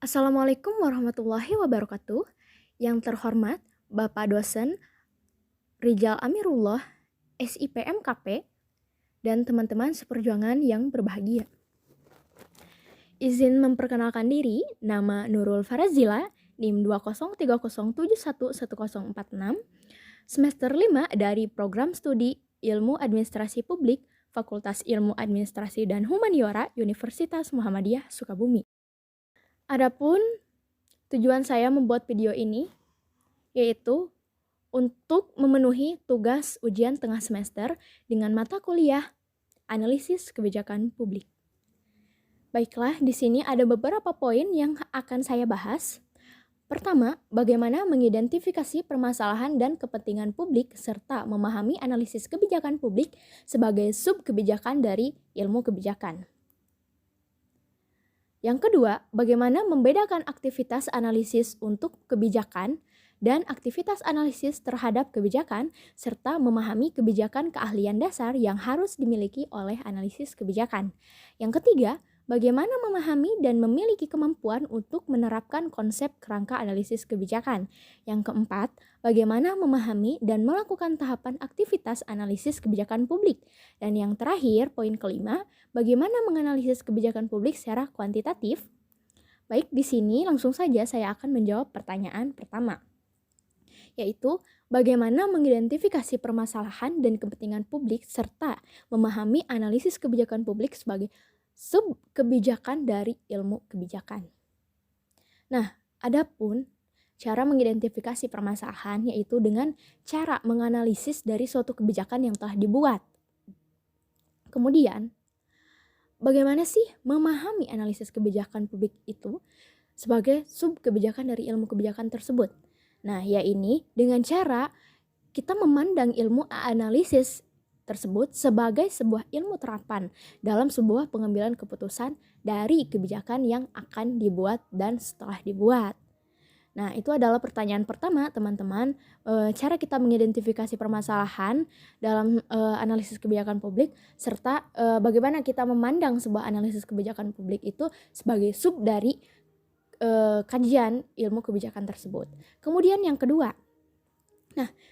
Assalamualaikum warahmatullahi wabarakatuh. Yang terhormat Bapak Dosen Rijal Amirullah, SIPMKP, dan teman-teman seperjuangan yang berbahagia. Izin memperkenalkan diri, nama Nurul Farazila, NIM 20307111046, semester 5 dari Program Studi Ilmu Administrasi Publik, Fakultas Ilmu Administrasi dan Humaniora, Universitas Muhammadiyah Sukabumi. Adapun tujuan saya membuat video ini yaitu untuk memenuhi tugas ujian tengah semester dengan mata kuliah Analisis Kebijakan Publik. Baiklah, di sini ada beberapa poin yang akan saya bahas. Pertama, bagaimana mengidentifikasi permasalahan dan kepentingan publik serta memahami analisis kebijakan publik sebagai sub-kebijakan dari ilmu kebijakan. Yang kedua, bagaimana membedakan aktivitas analisis untuk kebijakan dan aktivitas analisis terhadap kebijakan, serta memahami kebijakan keahlian dasar yang harus dimiliki oleh analisis kebijakan. Yang ketiga, bagaimana memahami dan memiliki kemampuan untuk menerapkan konsep kerangka analisis kebijakan. Yang keempat, bagaimana memahami dan melakukan tahapan aktivitas analisis kebijakan publik. Dan yang terakhir, poin kelima, bagaimana menganalisis kebijakan publik secara kuantitatif. Baik, di sini langsung saja saya akan menjawab pertanyaan pertama, yaitu bagaimana mengidentifikasi permasalahan dan kepentingan publik serta memahami analisis kebijakan publik sebagai sub-kebijakan dari ilmu kebijakan. Nah, adapun cara mengidentifikasi permasalahan yaitu dengan cara menganalisis dari suatu kebijakan yang telah dibuat. Kemudian, bagaimana sih memahami analisis kebijakan publik itu sebagai sub-kebijakan dari ilmu kebijakan tersebut? Nah, ini dengan cara kita memandang ilmu analisis tersebut sebagai sebuah ilmu terapan dalam sebuah pengambilan keputusan dari kebijakan yang akan dibuat dan setelah dibuat. Nah, itu adalah pertanyaan pertama, teman-teman. Cara kita mengidentifikasi permasalahan dalam analisis kebijakan publik, serta bagaimana kita memandang sebuah analisis kebijakan publik itu sebagai sub dari kajian ilmu kebijakan tersebut. Kemudian yang kedua,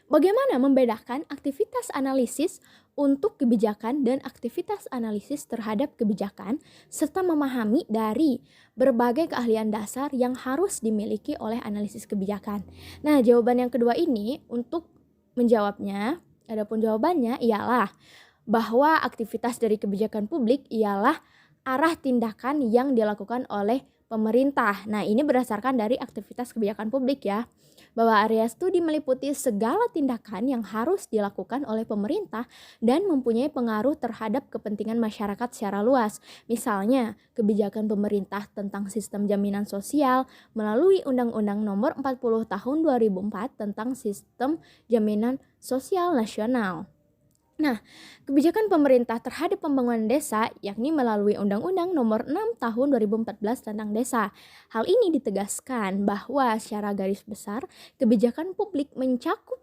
bagaimana membedakan aktivitas analisis untuk kebijakan dan aktivitas analisis terhadap kebijakan, serta memahami dari berbagai keahlian dasar yang harus dimiliki oleh analisis kebijakan. Nah, jawaban yang kedua ini untuk menjawabnya, adapun jawabannya ialah bahwa aktivitas dari kebijakan publik ialah arah tindakan yang dilakukan oleh pemerintah. Nah, ini berdasarkan dari aktivitas kebijakan publik ya, bahwa area studi meliputi segala tindakan yang harus dilakukan oleh pemerintah dan mempunyai pengaruh terhadap kepentingan masyarakat secara luas. Misalnya, kebijakan pemerintah tentang sistem jaminan sosial melalui Undang-Undang Nomor 40 Tahun 2004 tentang Sistem Jaminan Sosial Nasional. Nah, kebijakan pemerintah terhadap pembangunan desa yakni melalui Undang-Undang Nomor 6 Tahun 2014 tentang desa. Hal ini ditegaskan bahwa secara garis besar kebijakan publik mencakup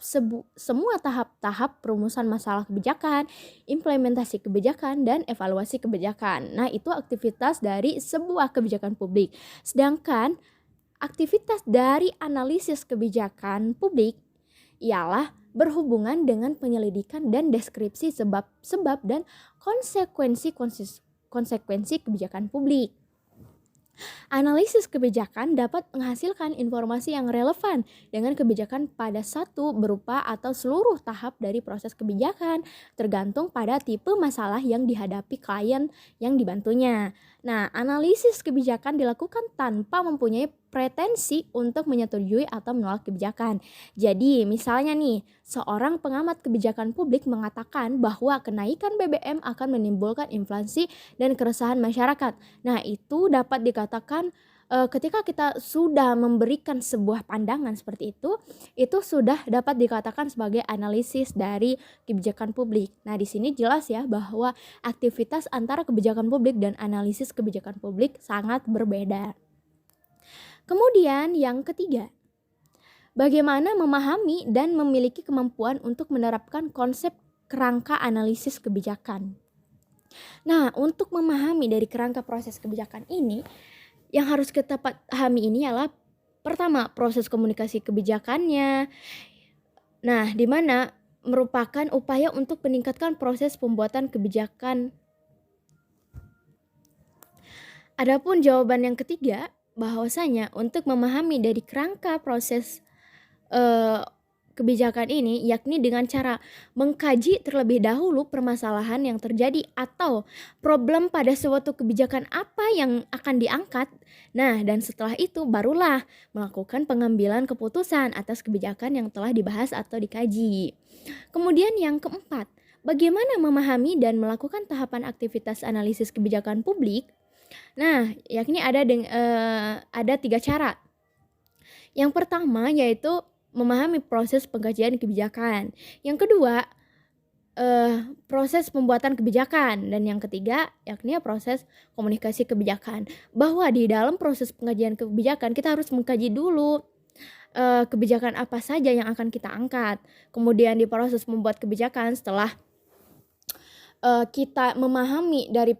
semua tahap-tahap perumusan masalah kebijakan, implementasi kebijakan, dan evaluasi kebijakan. Nah, itu aktivitas dari sebuah kebijakan publik. Sedangkan aktivitas dari analisis kebijakan publik ialah berhubungan dengan penyelidikan dan deskripsi sebab dan konsekuensi kebijakan publik. Analisis kebijakan dapat menghasilkan informasi yang relevan dengan kebijakan pada satu berupa atau seluruh tahap dari proses kebijakan, tergantung pada tipe masalah yang dihadapi klien yang dibantunya. Nah, analisis kebijakan dilakukan tanpa mempunyai pretensi untuk menyetujui atau menolak kebijakan. Jadi, misalnya nih, seorang pengamat kebijakan publik mengatakan bahwa kenaikan BBM akan menimbulkan inflasi dan keresahan masyarakat. Nah, itu dapat dikatakan ketika kita sudah memberikan sebuah pandangan seperti itu sudah dapat dikatakan sebagai analisis dari kebijakan publik. Nah, di sini jelas ya bahwa aktivitas antara kebijakan publik dan analisis kebijakan publik sangat berbeda. Kemudian yang ketiga, bagaimana memahami dan memiliki kemampuan untuk menerapkan konsep kerangka analisis kebijakan. Nah, untuk memahami dari kerangka proses kebijakan ini, Yang harus kita pahami ini adalah pertama, proses komunikasi kebijakannya. Nah, di mana merupakan upaya untuk meningkatkan proses pembuatan kebijakan. Adapun jawaban yang ketiga, bahwasanya untuk memahami dari kerangka proses kebijakan ini, yakni dengan cara mengkaji terlebih dahulu permasalahan yang terjadi atau problem pada suatu kebijakan apa yang akan diangkat. Nah, dan setelah itu barulah melakukan pengambilan keputusan atas kebijakan yang telah dibahas atau dikaji. Kemudian yang keempat, bagaimana memahami dan melakukan tahapan aktivitas analisis kebijakan publik? Nah, yakni ada 3 cara. Yang pertama yaitu memahami proses pengkajian kebijakan. Yang kedua, proses pembuatan kebijakan. Dan yang ketiga, yakni proses komunikasi kebijakan. Bahwa di dalam proses pengkajian kebijakan kita harus mengkaji dulu kebijakan apa saja yang akan kita angkat. Kemudian di proses membuat kebijakan, setelah kita memahami dari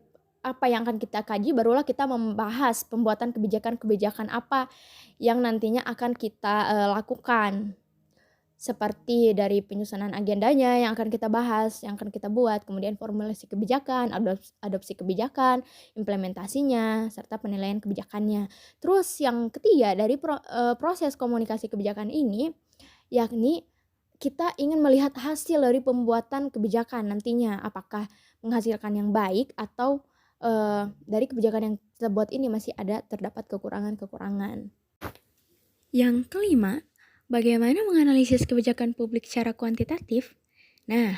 apa yang akan kita kaji, barulah kita membahas pembuatan kebijakan-kebijakan apa yang nantinya akan kita lakukan. Seperti dari penyusunan agendanya yang akan kita bahas, yang akan kita buat, kemudian formulasi kebijakan, adopsi kebijakan, implementasinya, serta penilaian kebijakannya. Terus yang ketiga dari proses komunikasi kebijakan ini, yakni kita ingin melihat hasil dari pembuatan kebijakan nantinya, apakah menghasilkan yang baik atau dari kebijakan yang kita buat ini masih terdapat kekurangan-kekurangan. Yang kelima, bagaimana menganalisis kebijakan publik secara kuantitatif? Nah,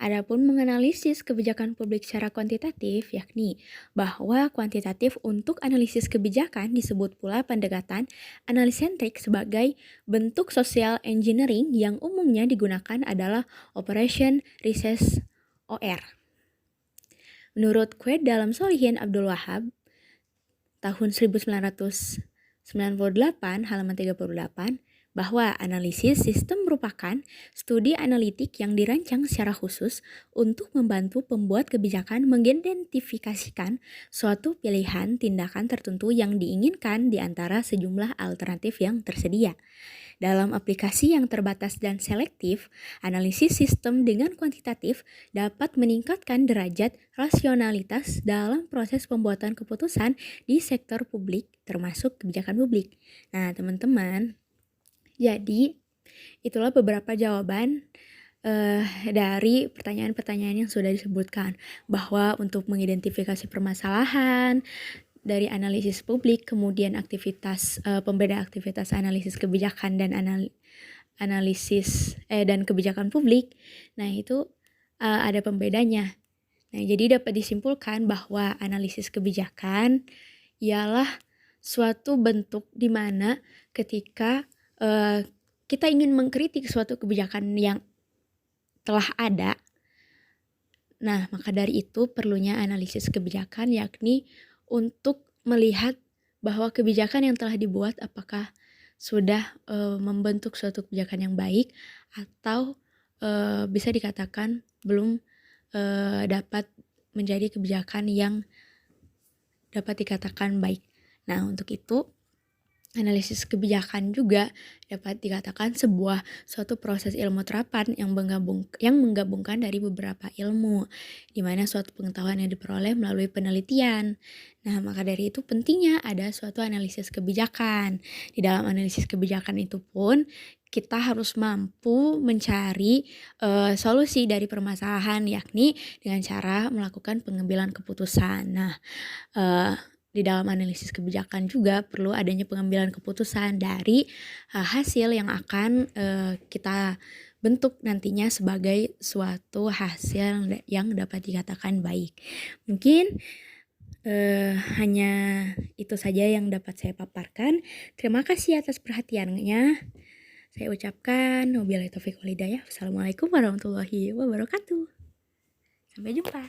adapun menganalisis kebijakan publik secara kuantitatif, yakni bahwa kuantitatif untuk analisis kebijakan disebut pula pendekatan analisentrik sebagai bentuk social engineering yang umumnya digunakan adalah Operation Research OR. Menurut Quaid dalam Solihin Abdul Wahab tahun 1998 halaman 38, bahwa analisis sistem merupakan studi analitik yang dirancang secara khusus untuk membantu pembuat kebijakan mengidentifikasikan suatu pilihan tindakan tertentu yang diinginkan di antara sejumlah alternatif yang tersedia. Dalam aplikasi yang terbatas dan selektif, analisis sistem dengan kuantitatif dapat meningkatkan derajat rasionalitas dalam proses pembuatan keputusan di sektor publik, termasuk kebijakan publik. Nah, teman-teman, jadi itulah beberapa jawaban dari pertanyaan-pertanyaan yang sudah disebutkan, bahwa untuk mengidentifikasi permasalahan dari analisis publik, kemudian pembeda aktivitas analisis kebijakan dan analisis dan kebijakan publik. Nah, itu ada pembedanya. Nah, jadi dapat disimpulkan bahwa analisis kebijakan ialah suatu bentuk di mana ketika kita ingin mengkritik suatu kebijakan yang telah ada. Nah, maka dari itu perlunya analisis kebijakan, yakni untuk melihat bahwa kebijakan yang telah dibuat apakah sudah membentuk suatu kebijakan yang baik atau bisa dikatakan belum dapat menjadi kebijakan yang dapat dikatakan baik. Nah, untuk itu analisis kebijakan juga dapat dikatakan suatu proses ilmu terapan yang menggabungkan dari beberapa ilmu, di mana suatu pengetahuan yang diperoleh melalui penelitian. Nah, maka dari itu pentingnya ada suatu analisis kebijakan. Di dalam analisis kebijakan itu pun kita harus mampu mencari solusi dari permasalahan, yakni dengan cara melakukan pengambilan keputusan. Nah, di dalam analisis kebijakan juga perlu adanya pengambilan keputusan dari hasil yang akan kita bentuk nantinya sebagai suatu hasil yang dapat dikatakan baik. Mungkin hanya itu saja yang dapat saya paparkan. Terima kasih atas perhatiannya. Saya ucapkan wabillahi taufiq wal hidayah. Wassalamualaikum warahmatullahi wabarakatuh. Sampai jumpa.